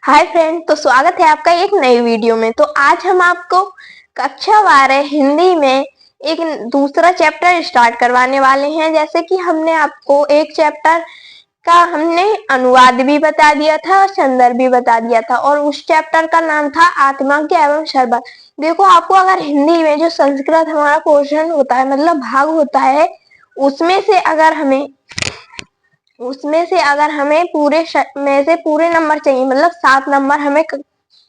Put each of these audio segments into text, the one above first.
Hi friend, तो स्वागत है आपका एक नई वीडियो में। तो आज हम आपको कक्षा 12 हिंदी में एक दूसरा चैप्टर स्टार्ट करवाने वाले हैं। जैसे कि हमने आपको एक चैप्टर का हमने अनुवाद भी बता दिया था और संदर्भ भी बता दिया था, और उस चैप्टर का नाम था आत्मज्ञ एवं शरबत। देखो, आपको अगर हिंदी में जो संस्कृत हमारा पोर्शन होता है, मतलब भाग होता है, उसमें से अगर हमें पूरे में से पूरे नंबर चाहिए, मतलब 7 नंबर हमें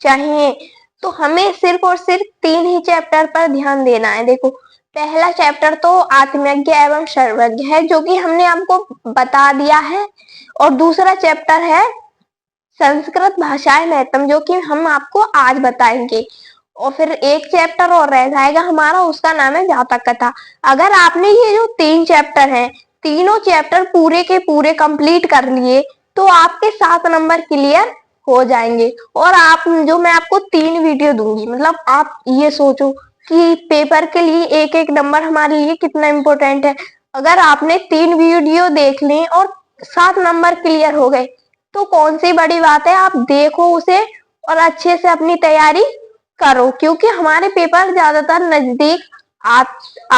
चाहिए, तो हमें सिर्फ और सिर्फ 3 ही चैप्टर पर ध्यान देना है। देखो, पहला चैप्टर तो आत्मज्ञ एवं सर्वज्ञ है, जो कि हमने आपको बता दिया है, और दूसरा चैप्टर है संस्कृत भाषाएं महत्तम, जो कि हम आपको आज बताएंगे। और फिर एक चैप्टर और रह जाएगा हमारा, उसका नाम है जातक कथा। अगर आपने ये जो 3 चैप्टर हैं, तीनों चैप्टर पूरे के पूरे कंप्लीट कर लिए, तो आपके 7 नंबर क्लियर हो जाएंगे। और आप जो मैं आपको 3 वीडियो दूंगी, मतलब आप ये सोचो कि पेपर के लिए एक एक नंबर हमारे लिए कितना इम्पोर्टेंट है। अगर आपने 3 वीडियो देख ली और 7 नंबर क्लियर हो गए, तो कौन सी बड़ी बात है। आप देखो उसे और अच्छे से अपनी तैयारी करो, क्योंकि हमारे पेपर ज्यादातर नजदीक आ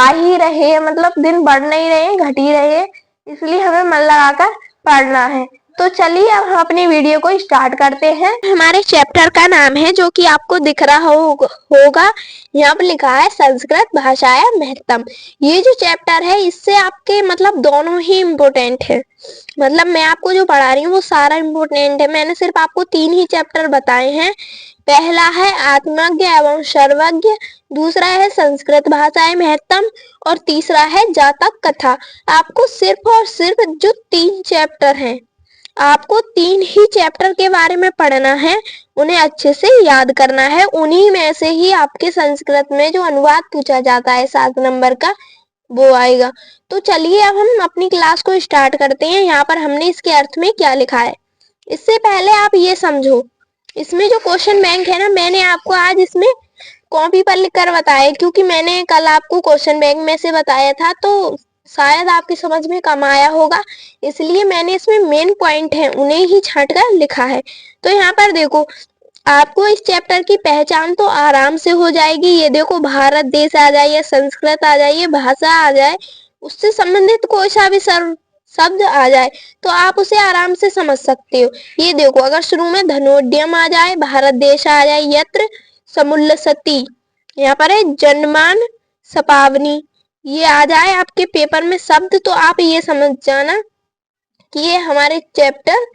ही रहे हैं, मतलब दिन बढ़ नहीं रहे हैं, घट ही रहे हैं, इसलिए हमें मन लगाकर पढ़ना है। तो चलिए अब हम अपनी वीडियो को स्टार्ट करते हैं। हमारे चैप्टर का नाम है, जो कि आपको दिख रहा होगा, यहाँ पर लिखा है संस्कृत भाषाएं महत्तम। ये जो चैप्टर है, इससे आपके मतलब दोनों ही इम्पोर्टेंट है। मतलब मैं आपको जो पढ़ा रही हूँ वो सारा इम्पोर्टेंट है। मैंने सिर्फ आपको 3 ही चैप्टर बताए हैं। पहला है आत्मज्ञ एवं सर्वज्ञ, दूसरा है संस्कृत भाषाएं महत्तम, और तीसरा है जातक कथा। आपको सिर्फ और सिर्फ जो 3 चैप्टर हैं, आपको 3 ही चैप्टर के बारे में पढ़ना है, उन्हें अच्छे से याद करना है। उन्हीं में से ही आपके संस्कृत में जो अनुवाद पूछा जाता है 7 नंबर का, वो आएगा। तो चलिए अब हम अपनी क्लास को स्टार्ट करते हैं। यहाँ पर हमने इसके अर्थ में क्या लिखा है, इससे पहले आप ये समझो, इसमें जो क्वेश्चन बैंक है ना, मैंने आपको आज इसमें कॉपी पर लिख कर बताया, क्योंकि मैंने कल आपको क्वेश्चन बैंक में से बताया था, तो शायद आपकी समझ में कम आया होगा, इसलिए मैंने इसमें मेन पॉइंट है उन्हें ही छांट कर लिखा है। तो यहाँ पर देखो, आपको इस चैप्टर की पहचान तो आराम से हो जाएगी। ये देखो, भारत देश आ जाए या संस्कृत आ जाए, भाषा आ जाए, उससे संबंधित कोई सा भी शब्द आ जाए, तो आप उसे आराम से समझ सकते हो। ये देखो, अगर शुरू में धनोड्यम आ जाए, भारत देश आ जाए, यत्र समुल्लसति, यहाँ पर है जनमान सपावनी, ये आ जाए आपके पेपर में शब्द, तो आप ये समझ जाना कि ये हमारे चैप्टर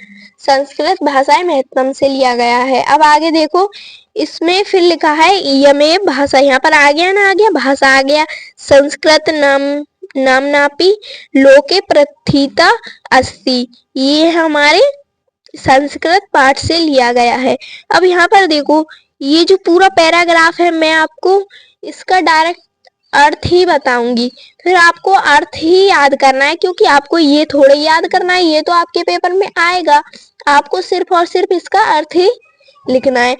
संस्कृत भाषाएं महत्तम से लिया गया है। अब आगे देखो, इसमें फिर लिखा है यमे भाषा, यहाँ पर आ गया ना, आ गया भाषा, आ गया संस्कृत नामनापि लोके प्रथिता अस्ति, ये हमारे संस्कृत पाठ से लिया गया है। अब यहाँ पर देखो, ये जो पूरा पैराग्राफ है, मैं आपको इसका डायरेक्ट अर्थ ही बताऊंगी, फिर आपको अर्थ ही याद करना है, क्योंकि आपको ये थोड़े याद करना है, ये तो आपके पेपर में आएगा। आपको सिर्फ और सिर्फ इसका अर्थ ही लिखना है।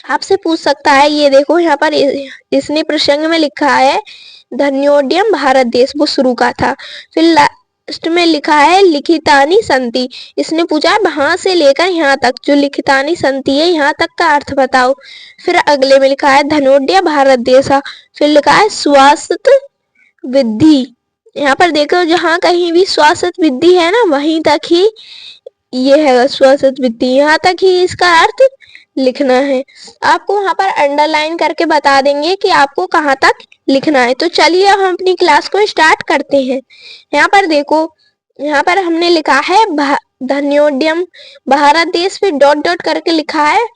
आपसे पूछ सकता है, ये देखो यहाँ पर इसने प्रसंग में लिखा है धन्योड्यम भारत देश, वो शुरू का था। फिर लास्ट में लिखा है लिखितानी संति, इसने पूछा वहां से लेकर यहाँ तक जो लिखितानी संति है, यहाँ तक का अर्थ बताओ। फिर अगले में लिखा है धनोड्य भारत देशा, फिर लिखा है स्वास्थ्य विद्धि। यहाँ पर देखो, जहाँ कहीं भी स्वास्थ्य विद्धि है ना, वहीं तक ही ये है स्वास्थ्य विद्धि, यहाँ तक ही इसका अर्थ लिखना है। आपको वहां पर अंडरलाइन करके बता देंगे कि आपको कहाँ तक लिखना है। तो चलिए अब हम अपनी क्लास को स्टार्ट करते हैं। यहाँ पर देखो, यहाँ पर हमने लिखा है धन्योड्यम भारत देश, फिर डॉट डॉट करके लिखा है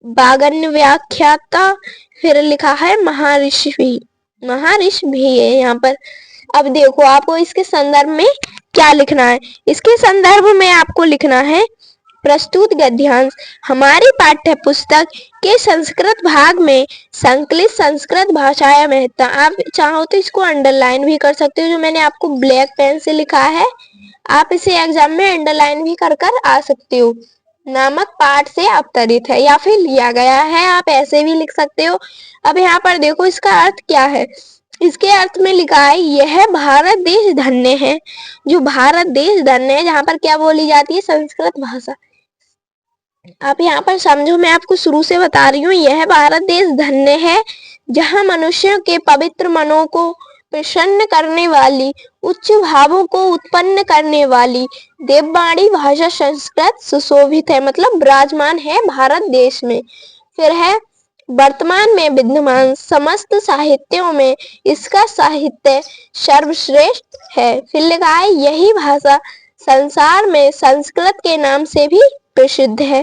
बागन्य व्याख्याता, फिर लिखा है महर्षि भी है यहाँ पर। अब देखो, आपको इसके संदर्भ में क्या लिखना है, इसके संदर्भ में आपको लिखना है प्रस्तुत गद्यांश हमारी पाठ्य पुस्तक के संस्कृत भाग में संकलित संस्कृत भाषाएं महत्तम। आप चाहो तो इसको अंडरलाइन भी कर सकते हो, जो मैंने आपको ब्लैक पेन से लिखा है, आप इसे एग्जाम में अंडरलाइन भी कर आ सकते हो। नामक पाठ से अवतरित है या फिर लिया गया है, आप ऐसे भी लिख सकते हो। अब यहाँ पर देखो, इसका अर्थ क्या है। इसके अर्थ में लिखा है यह भारत देश धन्य है, जो भारत देश धन्य है, जहाँ पर क्या बोली जाती है, संस्कृत भाषा। आप यहाँ पर समझो, मैं आपको शुरू से बता रही हूँ। यह भारत देश धन्य है, जहाँ मनुष्यों के पवित्र मनों को प्रसन्न करने वाली, उच्च भावों को उत्पन्न करने वाली देववाणी भाषा संस्कृत सुशोभित है, मतलब विराजमान है भारत देश में। फिर है, वर्तमान में विद्यमान समस्त साहित्यों में इसका साहित्य सर्वश्रेष्ठ है। फिर लिखा है, यही भाषा संसार में संस्कृत के नाम से भी प्रसिद्ध है।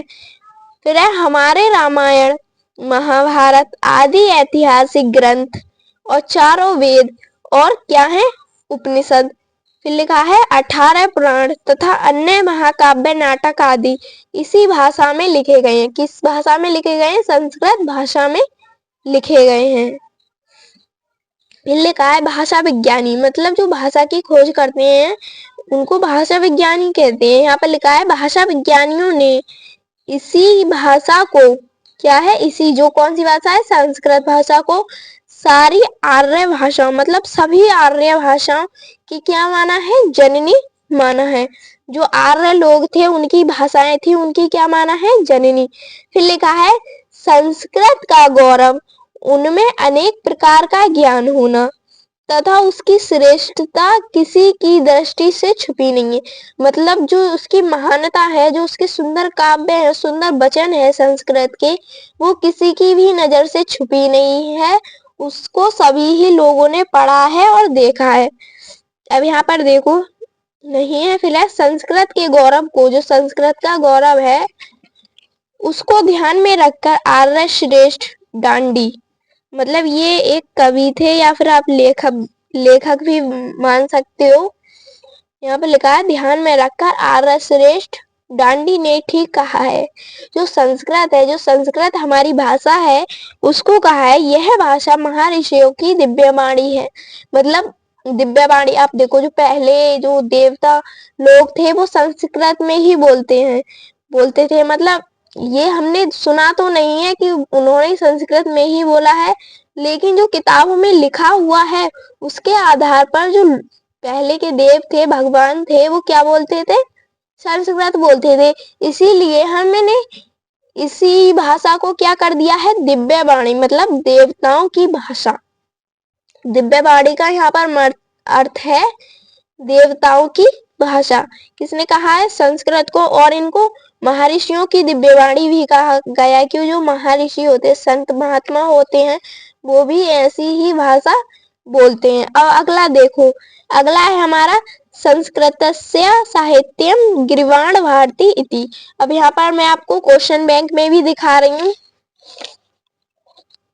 फिर है, हमारे रामायण, महाभारत आदि ऐतिहासिक ग्रंथ और चारों वेद और क्या है, उपनिषद। फिर लिखा है, 18 पुराण तथा अन्य महाकाव्य नाटक आदि इसी भाषा में लिखे गए हैं। किस भाषा में लिखे गए हैं? संस्कृत भाषा में लिखे गए हैं। फिर लिखा है, भाषा विज्ञानी, मतलब जो भाषा की खोज करते हैं उनको भाषा विज्ञानी कहते हैं। यहाँ पर लिखा है, भाषा विज्ञानियों ने इसी भाषा को, क्या है, इसी, जो कौन सी भाषा है? संस्कृत भाषा को सारी आर्य भाषाओं, मतलब सभी आर्य भाषाओं की क्या माना है? जननी माना है। जो आर्य लोग थे उनकी भाषाएं थी, उनकी क्या माना है? जननी। फिर लिखा है, संस्कृत का गौरव उनमें अनेक प्रकार का ज्ञान होना तथा उसकी श्रेष्ठता किसी की दृष्टि से छुपी नहीं है। मतलब जो उसकी महानता है, जो उसके सुंदर काव्य है, सुंदर वचन है संस्कृत के, वो किसी की भी नजर से छुपी नहीं है। उसको सभी ही लोगों ने पढ़ा है और देखा है। अब यहाँ पर देखो, नहीं है फिलहाल, संस्कृत के गौरव को, जो संस्कृत का गौरव है उसको ध्यान में रखकर आर्य श्रेष्ठ दांडी, मतलब ये एक कवि थे या फिर आप लेखक भी मान सकते हो। यहाँ पर लिखा है, ध्यान में रखकर आर्य श्रेष्ठ दांडी ने ठीक कहा है। जो संस्कृत है, जो संस्कृत हमारी भाषा है, उसको कहा है यह भाषा महर्षियों की दिव्यवाणी है। मतलब दिव्यवाणी, आप देखो जो पहले जो देवता लोग थे वो संस्कृत में ही बोलते थे। मतलब ये हमने सुना तो नहीं है कि उन्होंने संस्कृत में ही बोला है, लेकिन जो किताबों में लिखा हुआ है उसके आधार पर जो पहले के देव थे, भगवान थे, वो क्या बोलते थे? संस्कृत बोलते थे। इसीलिए हमने इसी भाषा को क्या कर दिया है? दिव्य वाणी, मतलब देवताओं की भाषा। दिव्य वाणी का यहाँ पर अर्थ है देवताओं की भाषा। किसने कहा है? संस्कृत को। और इनको महर्षियों की दिव्यवाणी भी कहा गया है, क्यों? जो महर्षि होते, संत महात्मा होते हैं, वो भी ऐसी ही भाषा बोलते हैं। अब अगला देखो, अगला है हमारा संस्कृतस्य साहित्यम गिरिवाण भारती इति। अब यहाँ पर मैं आपको क्वेश्चन बैंक में भी दिखा रही हूँ।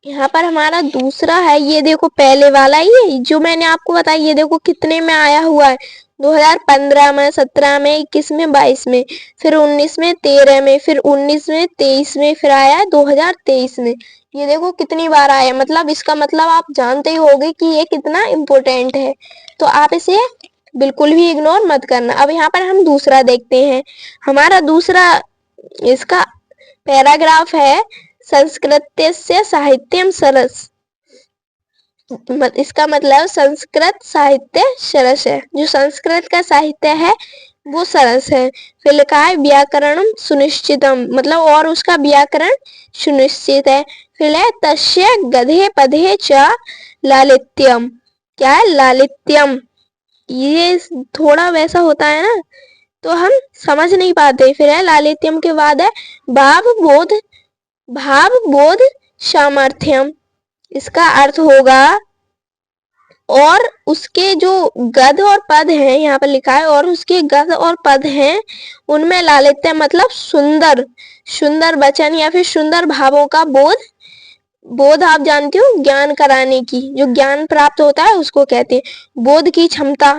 यहाँ पर हमारा दूसरा है, ये देखो पहले वाला, ये जो मैंने आपको बताया, ये देखो कितने में आया हुआ है? 2015 में, 17 में, 21 में, 22 में, फिर 19 में, 13 में, फिर 19 में, 23 में, फिर आया 2023 में। ये देखो कितनी बार आया। मतलब इसका मतलब आप जानते ही होंगे कि ये कितना इम्पोर्टेंट है, तो आप इसे बिल्कुल भी इग्नोर मत करना। अब यहाँ पर हम दूसरा देखते हैं। हमारा दूसरा इसका पैराग्राफ है, संस्कृतस्य साहित्यम सरस। इसका मतलब संस्कृत साहित्य सरस है। जो संस्कृत का साहित्य है वो सरस है। फिर लिखा है, व्याकरणम सुनिश्चितम, मतलब और उसका व्याकरण सुनिश्चित है। फिर है, तस्य गधे पधे च लालित्यम। क्या है? लालित्यम। ये थोड़ा वैसा होता है ना, तो हम समझ नहीं पाते। फिर है, लालित्यम के बाद है भाव बोध सामर्थ्यम। इसका अर्थ होगा, और उसके जो गद और पद हैं, यहाँ पर लिखा है, और उसके गद और पद हैं उनमें लालित्य, मतलब सुंदर वचन या फिर सुंदर भावों का बोध आप जानते हो, ज्ञान कराने की, जो ज्ञान प्राप्त होता है उसको कहते हैं बोध की क्षमता।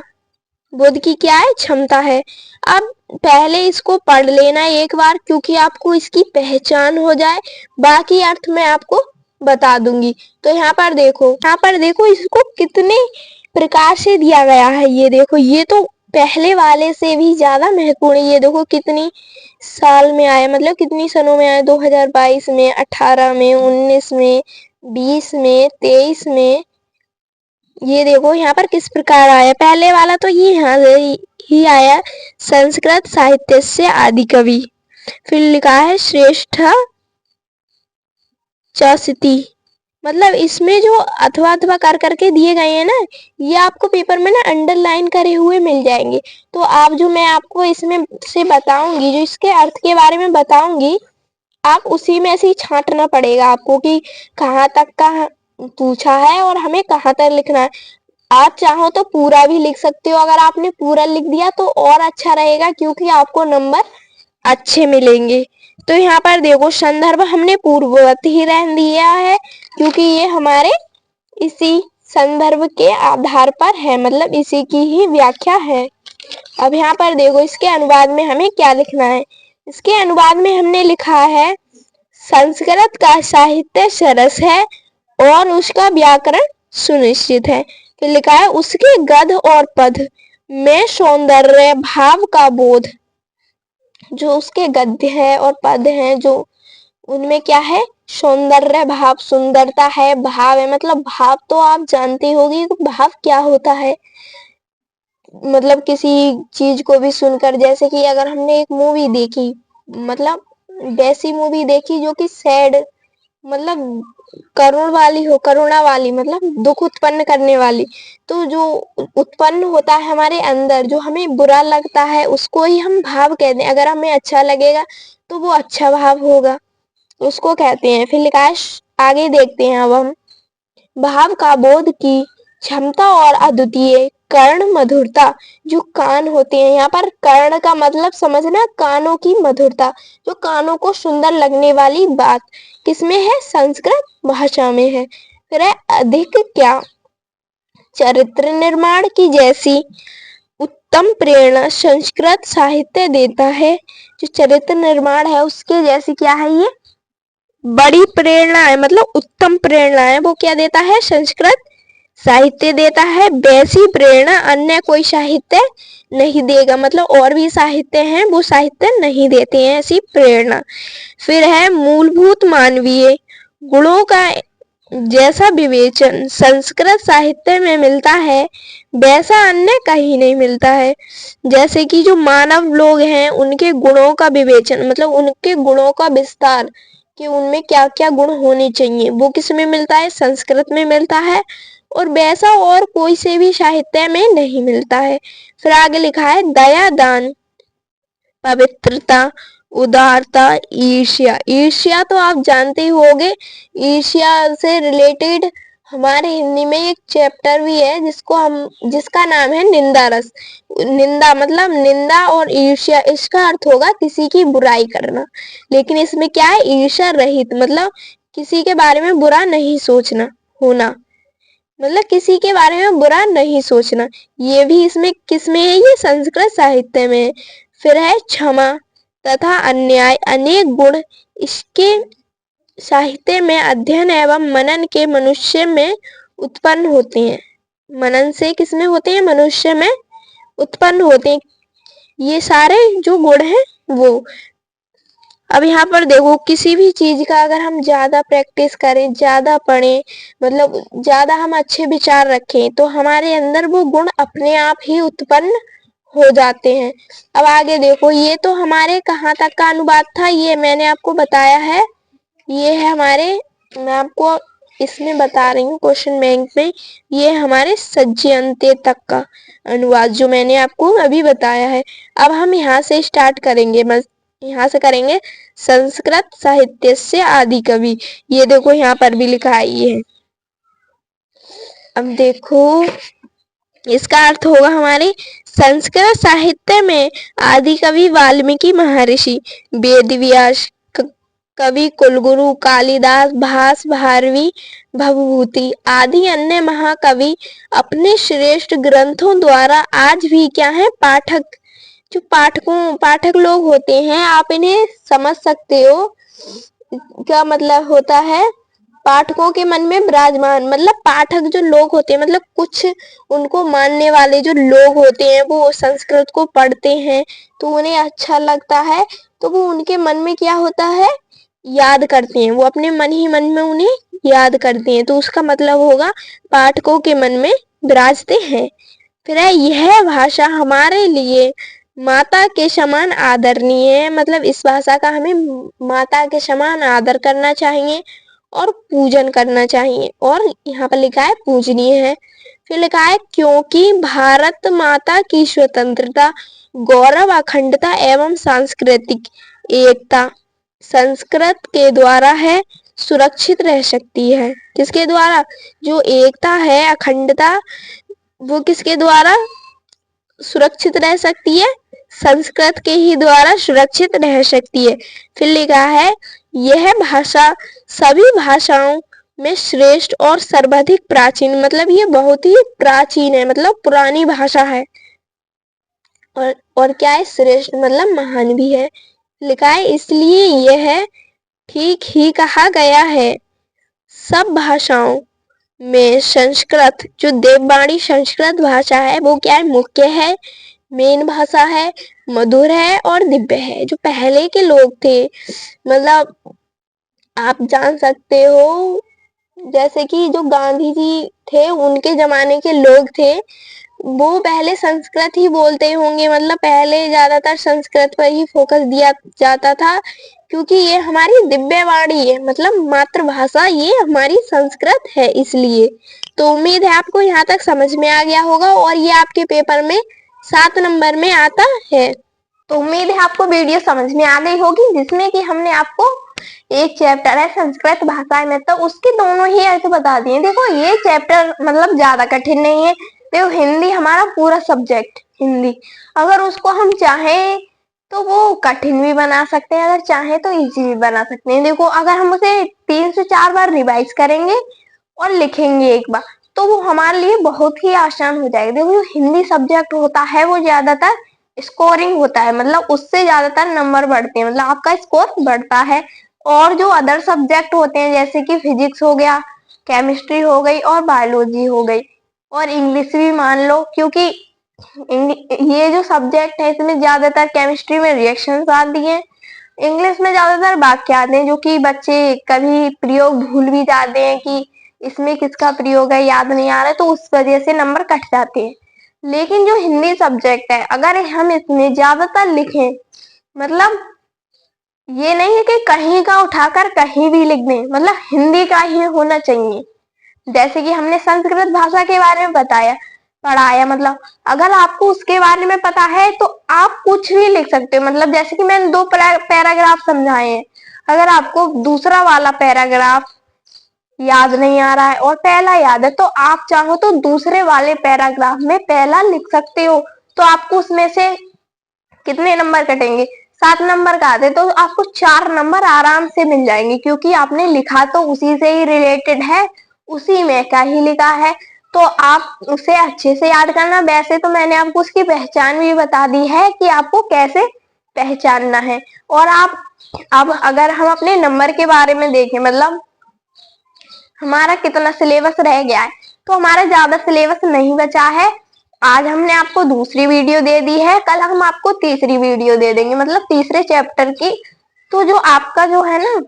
बोध की क्या है? क्षमता है। अब पहले इसको पढ़ लेना एक बार, क्योंकि आपको इसकी पहचान हो जाए, बाकी अर्थ मैं आपको बता दूंगी। तो यहाँ पर देखो इसको कितने प्रकार से दिया गया है। ये देखो, ये तो पहले वाले से भी ज्यादा महत्वपूर्ण है। ये देखो कितनी साल में आया, मतलब कितनी सनों में आया? 2022 में, 18 में, 19 में, 20 में, 23 में। ये देखो यहाँ पर किस प्रकार आया। पहले वाला तो ये यहाँ ही आया, संस्कृत साहित्य से आदि कवि। फिर लिखा है श्रेष्ठ चस्ती, मतलब इसमें जो अथवा अथवा कर करके दिए गए हैं ना, ये आपको पेपर में ना अंडरलाइन करे हुए मिल जाएंगे। तो आप जो मैं आपको इसमें से बताऊंगी, जो इसके अर्थ के बारे में बताऊंगी, आप उसी में से ही छांटना पड़ेगा आपको कि कहाँ तक का पूछा है और हमें कहाँ तक लिखना है। आप चाहो तो पूरा भी लिख सकते हो, अगर आपने पूरा लिख दिया तो और अच्छा रहेगा, क्योंकि आपको नंबर अच्छे मिलेंगे। तो यहाँ पर देखो संदर्भ हमने पूर्ववत ही रहने दिया है, क्योंकि ये हमारे इसी संदर्भ के आधार पर है, मतलब इसी की ही व्याख्या है। अब यहाँ पर देखो इसके अनुवाद में हमें क्या लिखना है। इसके अनुवाद में हमने लिखा है संस्कृत का साहित्य सरस है और उसका व्याकरण सुनिश्चित है। फिर लिखा है उसके गद्य और पद में सौंदर्य भाव का बोध, जो उसके गद्य है और पद है जो उनमें क्या है, सौंदर्य भाव, सुंदरता है, भाव है, मतलब भाव तो आप जानते होगी भाव क्या होता है। मतलब किसी चीज को भी सुनकर, जैसे कि अगर हमने एक मूवी देखी, मतलब वैसी मूवी देखी जो कि सैड, मतलब करुणा वाली, मतलब दुख उत्पन्न करने वाली, तो जो उत्पन्न होता है हमारे अंदर, जो हमें बुरा लगता है उसको ही हम भाव कहते हैं। अगर हमें अच्छा लगेगा तो वो अच्छा भाव होगा, उसको कहते हैं। फिर लिखा है आगे देखते हैं अब हम, भाव का बोध की क्षमता और अद्वितीय कर्ण मधुरता, जो कान होते हैं, यहाँ पर कर्ण का मतलब समझना कानों की मधुरता, जो कानों को सुंदर लगने वाली बात किसमें है, संस्कृत भाषा में है। फिर है अधिक क्या, चरित्र निर्माण की जैसी उत्तम प्रेरणा संस्कृत साहित्य देता है। जो चरित्र निर्माण है उसके जैसी क्या है, ये बड़ी प्रेरणा है, मतलब उत्तम प्रेरणा है, वो क्या देता है, संस्कृत साहित्य देता है। वैसी प्रेरणा अन्य कोई साहित्य नहीं देगा, मतलब और भी साहित्य हैं वो साहित्य नहीं देते हैं ऐसी प्रेरणा। फिर है मूलभूत मानवीय गुणों का जैसा विवेचन संस्कृत साहित्य में मिलता है वैसा अन्य कहीं नहीं मिलता है। जैसे कि जो मानव लोग हैं उनके गुणों का विवेचन, मतलब उनके गुणों का विस्तार, कि उनमें क्या क्या गुण होने चाहिए, वो किस में मिलता है, संस्कृत में मिलता है, और वैसा और कोई से भी साहित्य में नहीं मिलता है। फिर आगे लिखा है दया दान पवित्रता उदारता ईर्ष्या। ईर्ष्या तो आप जानते ही होंगे, ईर्ष्या से रिलेटेड हमारे हिंदी में एक चैप्टर भी है जिसका नाम है निंदा रस। निंदा मतलब निंदा और ईर्ष्या, इसका अर्थ होगा किसी की बुराई करना, लेकिन इसमें क्या है, ईर्ष्या रहित, मतलब किसी के बारे में बुरा नहीं सोचना होना, मतलब किसी के बारे में बुरा नहीं सोचना। ये भी इसमें किसमें है, ये संस्कृत साहित्य में। फिर है क्षमा तथा अन्याय अनेक गुण इसके साहित्य में अध्ययन एवं मनन के मनुष्य में उत्पन्न होते हैं। मनन से किसमें होते हैं, मनुष्य में उत्पन्न होते हैं ये सारे जो गुण हैं वो। अब यहाँ पर देखो किसी भी चीज का अगर हम ज्यादा प्रैक्टिस करें, ज्यादा पढ़ें, मतलब ज्यादा हम अच्छे विचार रखें, तो हमारे अंदर वो गुण अपने आप ही उत्पन्न हो जाते हैं। अब आगे देखो, ये तो हमारे कहाँ तक का अनुवाद था, ये मैंने आपको बताया है, ये है हमारे, मैं आपको इसमें बता रही हूँ क्वेश्चन बैंक में, ये हमारे सज्जयंते तक का अनुवाद जो मैंने आपको अभी बताया है। अब हम यहाँ से स्टार्ट करेंगे, यहाँ से करेंगे संस्कृत साहित्य से आदि कवि। ये देखो यहाँ पर भी लिखा है ये है। अब देखो इसका अर्थ होगा हमारे संस्कृत साहित्य में आदि कवि वाल्मीकि महर्षि, वेद व्यास, कवि कुलगुरु कालिदास, भास भारवी, भवभूति आदि अन्य महाकवि अपने श्रेष्ठ ग्रंथों द्वारा आज भी क्या है, जो पाठक लोग होते हैं, आप इन्हें समझ सकते हो क्या मतलब होता है, पाठकों के मन में विराजमान, मतलब पाठक जो लोग होते हैं, मतलब कुछ उनको मानने वाले जो लोग होते हैं वो संस्कृत को पढ़ते हैं तो उन्हें अच्छा लगता है, तो वो उनके मन में क्या होता है, याद करते हैं, वो अपने मन ही मन में उन्हें याद करते हैं, तो उसका मतलब होगा पाठकों के मन में विराजते हैं। फिर है यह भाषा हमारे लिए माता के समान आदरणीय है, मतलब इस भाषा का हमें माता के समान आदर करना चाहिए और पूजन करना चाहिए। और यहाँ पर लिखा है पूजनीय है। फिर लिखा है क्योंकि भारत माता की स्वतंत्रता, गौरव, अखंडता एवं सांस्कृतिक एकता संस्कृत के द्वारा है सुरक्षित रह सकती है। किसके द्वारा? जो एकता है, अखंडता, वो किसके द्वारा सुरक्षित रह सकती है? संस्कृत के ही द्वारा सुरक्षित रह सकती है। फिर लिखा है यह भाषा सभी भाषाओं में श्रेष्ठ और सर्वाधिक प्राचीन, मतलब ये बहुत ही प्राचीन है, मतलब पुरानी भाषा है। और क्या है? श्रेष्ठ मतलब महान भी है। लिखा है इसलिए यह ठीक ही कहा गया है सब भाषाओं में संस्कृत, जो देववाणी संस्कृत भाषा है, वो क्या है? मुख्य है, मेन भाषा है, मधुर है और दिव्य है। जो पहले के लोग थे, मतलब आप जान सकते हो, जैसे कि जो गांधी जी थे, उनके जमाने के लोग थे, वो पहले संस्कृत ही बोलते होंगे, मतलब पहले ज्यादातर संस्कृत पर ही फोकस दिया जाता था, क्योंकि ये हमारी दिव्य वाणी है, मतलब मातृभाषा ये हमारी संस्कृत है इसलिए। तो उम्मीद है आपको यहाँ तक समझ में आ गया होगा और ये आपके पेपर में 7 नंबर में आता है। तो उम्मीद है आपको वीडियो समझ में आ गई होगी, जिसमें कि हमने आपको एक चैप्टर है संस्कृत भाषा में, तो उसके दोनों ही अर्थ बता दिए। देखो ये चैप्टर मतलब ज्यादा कठिन नहीं है। देखो हिंदी हमारा पूरा सब्जेक्ट हिंदी, अगर उसको हम चाहें तो वो कठिन भी बना सकते हैं, अगर चाहें तो इजी भी बना सकते हैं। देखो अगर हम उसे 3 से 4 बार रिवाइज करेंगे और लिखेंगे एक बार, तो वो हमारे लिए बहुत ही आसान हो जाएगा। देखो जो हिंदी सब्जेक्ट होता है वो ज्यादातर स्कोरिंग होता है, मतलब उससे ज्यादातर नंबर बढ़ते हैं, मतलब आपका स्कोर बढ़ता है। और जो अदर सब्जेक्ट होते हैं जैसे कि फिजिक्स हो गया, केमिस्ट्री हो गई और बायोलॉजी हो गई और इंग्लिश भी मान लो, क्योंकि ये जो सब्जेक्ट है इसमें ज्यादातर केमिस्ट्री में रिएक्शंस आती हैं, इंग्लिश में ज्यादातर वाक्य आते हैं, जो कि बच्चे कभी प्रयोग भूल भी जाते हैं कि इसमें किसका प्रयोग है, याद नहीं आ रहा है, तो उस वजह से नंबर कट जाते हैं। लेकिन जो हिंदी सब्जेक्ट है, अगर हम इसमें ज्यादातर लिखें, मतलब ये नहीं है कि कहीं का उठाकर कहीं भी लिख दें, मतलब हिंदी का ही होना चाहिए। जैसे कि हमने संस्कृत भाषा के बारे में बताया, पढ़ाया, मतलब अगर आपको उसके बारे में पता है तो आप कुछ भी लिख सकते हो। मतलब जैसे कि मैंने 2 पैराग्राफ समझाए हैं, अगर आपको दूसरा वाला पैराग्राफ याद नहीं आ रहा है और पहला याद है, तो आप चाहो तो दूसरे वाले पैराग्राफ में पहला लिख सकते हो। तो आपको उसमें से कितने नंबर कटेंगे? 7 नंबर का आते, तो आपको 4 नंबर आराम से मिल जाएंगे, क्योंकि आपने लिखा तो उसी से ही रिलेटेड है, उसी में का ही लिखा है, तो आप उसे अच्छे से याद करना। वैसे तो मैंने आपको उसकी पहचान भी बता दी है कि आपको कैसे पहचानना है। और आप अब अगर हम अपने नंबर के बारे में देखें, मतलब हमारा कितना सिलेबस रह गया है, तो हमारा ज्यादा सिलेबस नहीं बचा है। आज हमने आपको दूसरी वीडियो दे दी है, कल हम आपको तीसरी वीडियो दे देंगे, मतलब तीसरे चैप्टर की। तो जो आपका जो है ना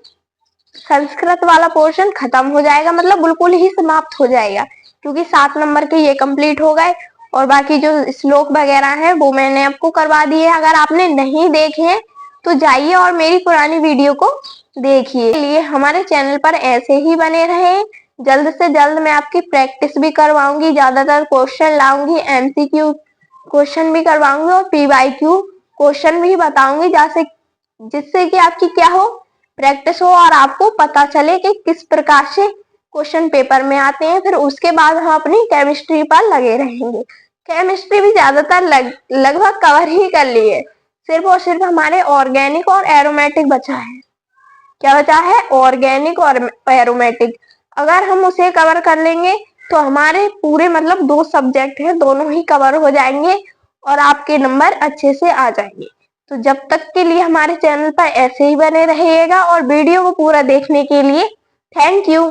संस्कृत वाला पोर्शन खत्म हो जाएगा, मतलब बिल्कुल ही समाप्त हो जाएगा, क्योंकि 7 नंबर के ये कंप्लीट हो गए और बाकी जो श्लोक वगैरह है वो मैंने आपको करवा दिए। अगर आपने नहीं देखे हैं तो जाइए और मेरी पुरानी वीडियो को देखिए। लिए हमारे चैनल पर ऐसे ही बने रहे, जल्द से जल्द मैं आपकी प्रैक्टिस भी करवाऊंगी, ज्यादातर क्वेश्चन लाऊंगी, एमसीक्यू क्वेश्चन भी करवाऊंगी और पीवाईक्यू क्वेश्चन भी बताऊंगी, जैसे जिससे कि आपकी क्या हो, प्रैक्टिस हो और आपको पता चले कि किस प्रकार से क्वेश्चन पेपर में आते हैं। फिर उसके बाद हम अपनी केमिस्ट्री पर लगे रहेंगे। केमिस्ट्री भी ज्यादातर लगभग कवर ही कर लिए, सिर्फ और सिर्फ हमारे ऑर्गेनिक और एरोमेटिक बचा है। क्या बचा है? ऑर्गेनिक और एरोमेटिक। अगर हम उसे कवर कर लेंगे तो हमारे पूरे मतलब 2 सब्जेक्ट हैं, दोनों ही कवर हो जाएंगे और आपके नंबर अच्छे से आ जाएंगे। तो जब तक के लिए हमारे चैनल पर ऐसे ही बने रहिएगा और वीडियो को पूरा देखने के लिए थैंक यू।